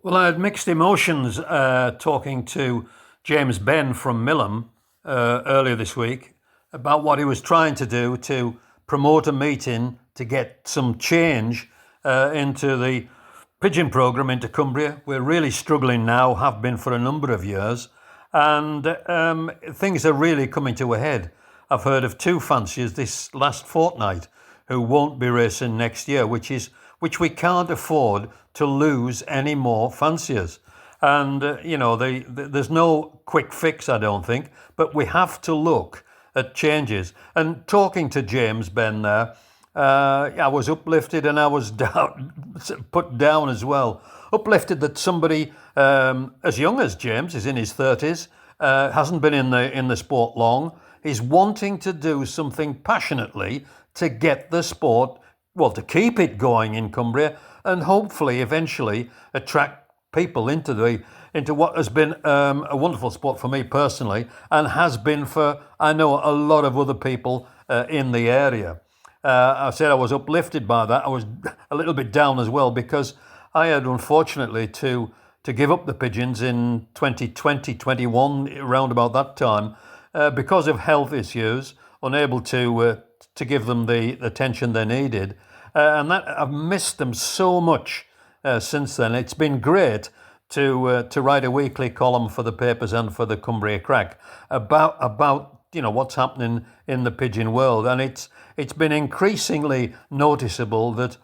Well, I had mixed emotions talking to James Benn from Millom earlier this week about what he was trying to do to promote a meeting to get some change into the pigeon programme into Cumbria. We're really struggling now, have been for a number of years, and things are really coming to a head. I've heard of two fanciers this last fortnight who won't be racing next year, which we can't afford to lose any more fanciers. And there's no quick fix, I don't think, but we have to look at changes. And talking to James Benn there, I was uplifted and I was put down as well. Uplifted that somebody as young as James, is in his 30s, hasn't been in the sport long, is wanting to do something passionately to get the sport, well, to keep it going in Cumbria and hopefully eventually attract people into what has been a wonderful sport for me personally and has been for, I know, a lot of other people in the area. I said I was uplifted by that. I was a little bit down as well because I had unfortunately to give up the pigeons in 2020, 21, around about that time, because of health issues, unable to give them the attention they needed. And that I've missed them so much since then. It's been great to write a weekly column for the papers and for the Cumbria Crack about what's happening in the pigeon world, and it's been increasingly noticeable that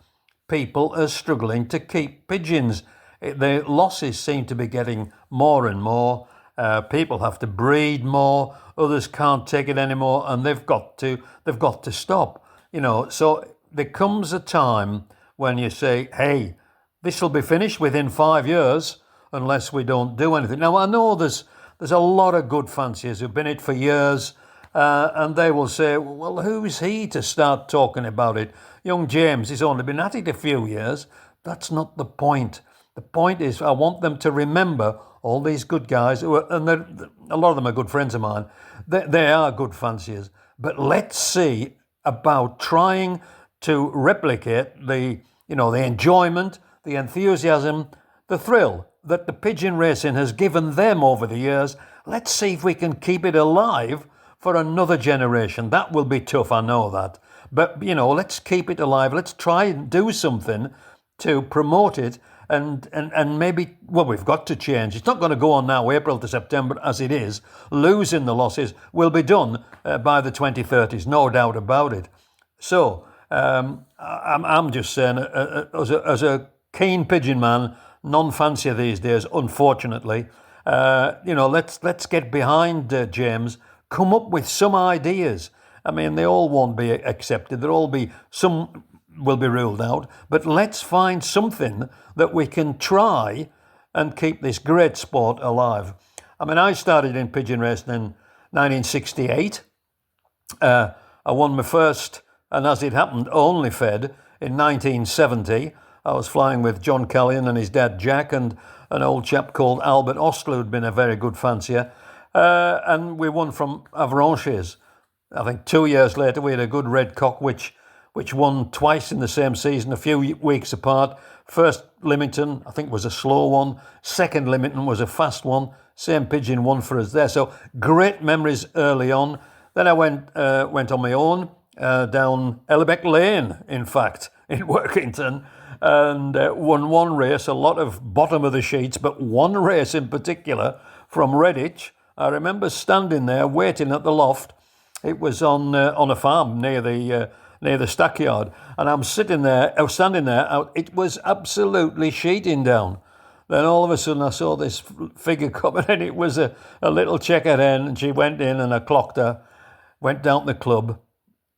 people are struggling to keep pigeons. The losses seem to be getting more and more. People have to breed more. Others can't take it anymore, and they've got to stop. So there comes a time when you say, "Hey, this will be finished within 5 years unless we don't do anything." Now I know there's a lot of good fanciers who've been in it for years, and they will say, "Well, who's he to start talking about it? Young James, he's only been at it a few years." That's not the point. The point is, I want them to remember all these good guys, and a lot of them are good friends of mine. They are good fanciers. But let's see about trying to replicate the enjoyment, the enthusiasm, the thrill that the pigeon racing has given them over the years. Let's see if we can keep it alive for another generation. That will be tough, I know that. But, let's keep it alive. Let's try and do something to promote it. And maybe, well, we've got to change. It's not going to go on now, April to September, as it is. Losing the losses will be done by the 2030s, no doubt about it. So I'm just saying, as a keen pigeon man, non-fancier these days, unfortunately, let's get behind James. Come up with some ideas. I mean, they all won't be accepted. Some will be ruled out, but let's find something that we can try and keep this great sport alive. I mean, I started in pigeon racing in 1968. I won my first, and as it happened, only fed in 1970. I was flying with John Callion and his dad Jack and an old chap called Albert Ostler, who'd been a very good fancier, and we won from Avranches. I think 2 years later we had a good red cock which won twice in the same season, a few weeks apart. First Lymington, I think, was a slow one. Second Lymington was a fast one. Same pigeon won for us there. So great memories early on. Then I went on my own down Ellebeck Lane, in fact, in Workington, and won one race, a lot of bottom of the sheets, but one race in particular from Redditch. I remember standing there waiting at the loft. It was on a farm near the stackyard, and I was standing there. It was absolutely sheeting down. Then all of a sudden I saw this figure coming, and it was a little checkered hen, and she went in, and I clocked her, went down to the club.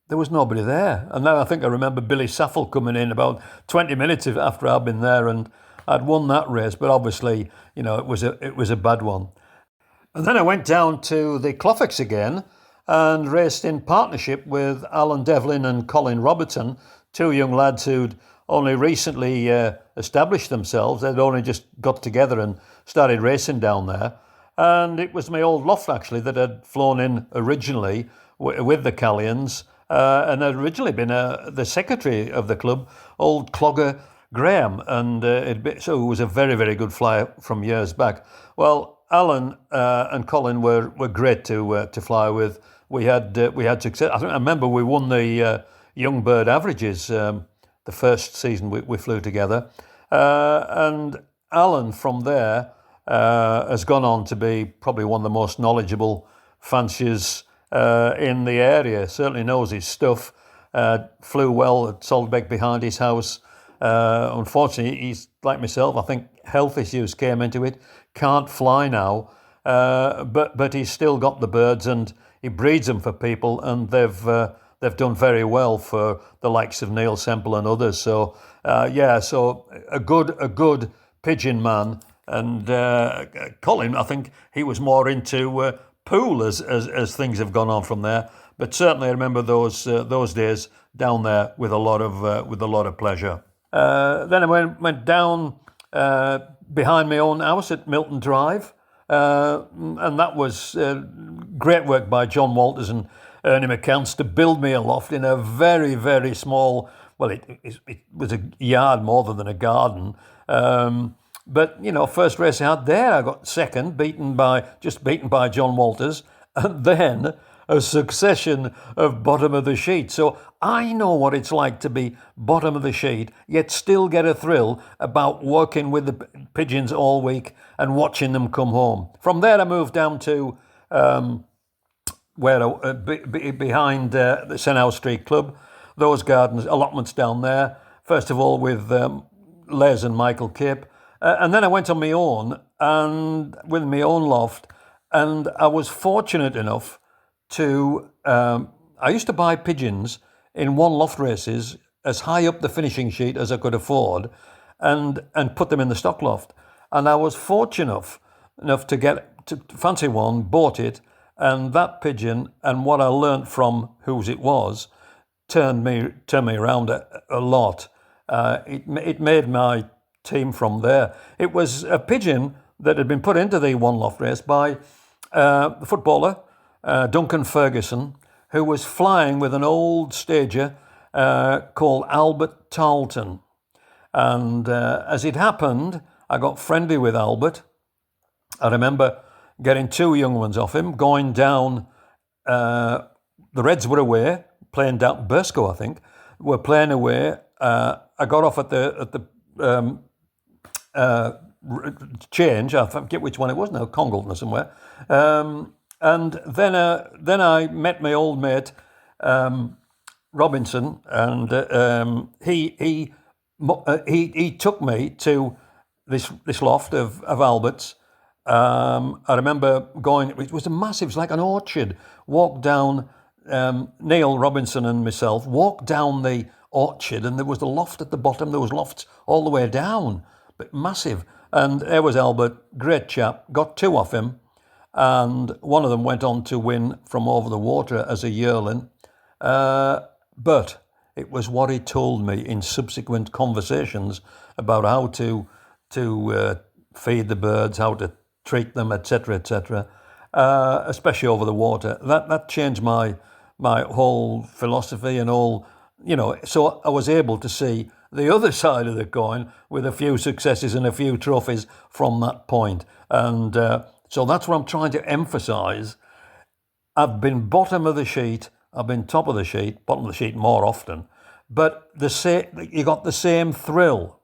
There was nobody there. And then I think I remember Billy Saffel coming in about 20 minutes after I'd been there, and I'd won that race, but obviously, it was a bad one. And then I went down to the Clofix again and raced in partnership with Alan Devlin and Colin Robertson, two young lads who'd only recently established themselves. They'd only just got together and started racing down there. And it was my old loft, actually, that had flown in originally with the Callions, and had originally been the secretary of the club, old clogger Graham, and so it was a very, very good flyer from years back. Well, Alan and Colin were great to fly with. We had success. I remember we won the young bird averages the first season we flew together, and Alan from there has gone on to be probably one of the most knowledgeable fanciers in the area. Certainly knows his stuff. Flew well at Saltbeck behind his house. Unfortunately, he's like myself. I think health issues came into it. Can't fly now, but he's still got the birds, and he breeds them for people, and they've done very well for the likes of Neil Semple and others. So so a good pigeon man. And Colin, I think he was more into pool as things have gone on from there. But certainly, I remember those days down there with a lot of pleasure. Then I went down behind my own house at Milton Drive, and that was great work by John Walsh and Ernie McCants to build me a loft in a very, very small. Well, it was a yard more than a garden. But first race I had there, I got second, beaten by John Walters, and then a succession of bottom of the sheet. So I know what it's like to be bottom of the sheet, yet still get a thrill about working with the pigeons all week and watching them come home. From there, I moved down to behind the Senhouse Street Club, those gardens, allotments down there. First of all with Les and Michael Cape. And then I went on my own and with my own loft, and I was fortunate enough to. I used to buy pigeons in one loft races as high up the finishing sheet as I could afford, and put them in the stock loft. And I was fortunate enough to get to fancy one, bought it, and that pigeon and what I learnt from whose it was turned me around a lot. It made my team from there. It was a pigeon that had been put into the one loft race by the footballer Duncan Ferguson, who was flying with an old stager called Albert Tarleton. And as it happened, I got friendly with Albert. I remember getting two young ones off him, going down. The Reds were away, playing down Burscough, I think. Were playing away. I got off at the change. I forget which one it was now, Congleton or somewhere. And then I met my old mate Robinson, and he took me to this loft of Albert's. I remember going. It was a massive. It was like an orchard. Walked down. Neil Robinson and myself walked down the orchard, and there was the loft at the bottom. There was lofts all the way down, but massive. And there was Albert, great chap. Got two off him, and one of them went on to win from over the water as a yearling. But it was what he told me in subsequent conversations about how to feed the birds, how to treat them, etc., etc., especially over the water. That changed my whole philosophy and all, so I was able to see the other side of the coin with a few successes and a few trophies from that point. And so that's what I'm trying to emphasise. I've been bottom of the sheet, I've been top of the sheet, bottom of the sheet more often, but you got the same thrill,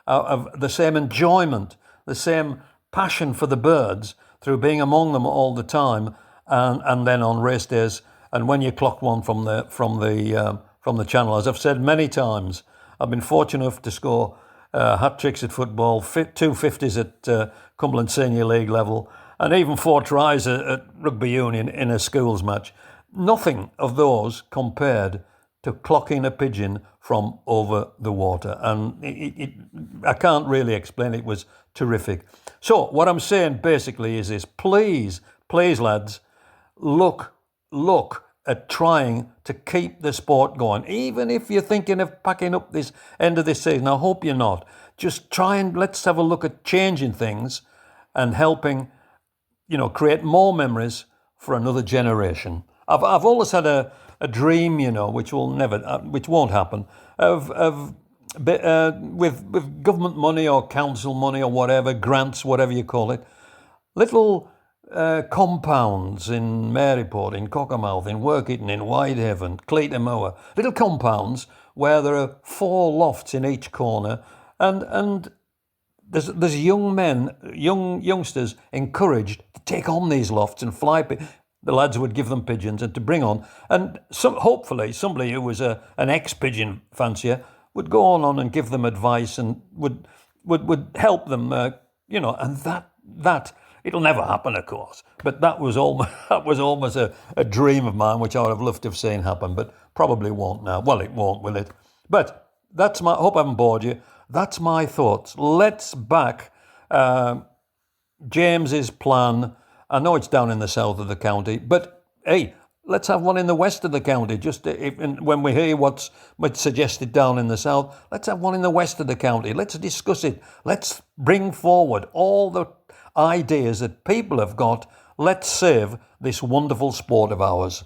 of the same enjoyment, the same passion for the birds through being among them all the time, and then on race days, and when you clock one from the channel. As I've said many times, I've been fortunate enough to score hat tricks at football, 250s at Cumberland Senior League level, and even 4 tries at rugby union in a schools match. Nothing of those compared to clocking a pigeon from over the water, and I can't really explain. It was terrific. So what I'm saying basically is this: please, lads, look at trying to keep the sport going. Even if you're thinking of packing up this end of this season, I hope you're not. Just try and let's have a look at changing things and helping, create more memories for another generation. I've always had a dream, which won't happen, of with government money or council money or whatever, grants, whatever you call it, little compounds in Maryport, in Cockermouth, in Workington, in Whitehaven, Clayton-Mower, little compounds where there are 4 lofts in each corner, and there's youngsters encouraged to take on these lofts and fly. The lads would give them pigeons and to bring on, and hopefully somebody who was an ex-pigeon fancier would go on and give them advice and would help them, and that it'll never happen, of course. But that was almost a dream of mine, which I would have loved to have seen happen, but probably won't now. Well, it won't, will it? But that's my. Hope I haven't bored you. That's my thoughts. Let's back James's plan. I know it's down in the south of the county, but hey, let's have one in the west of the county. When we hear what's suggested down in the south, let's have one in the west of the county. Let's discuss it. Let's bring forward all the ideas that people have got. Let's save this wonderful sport of ours.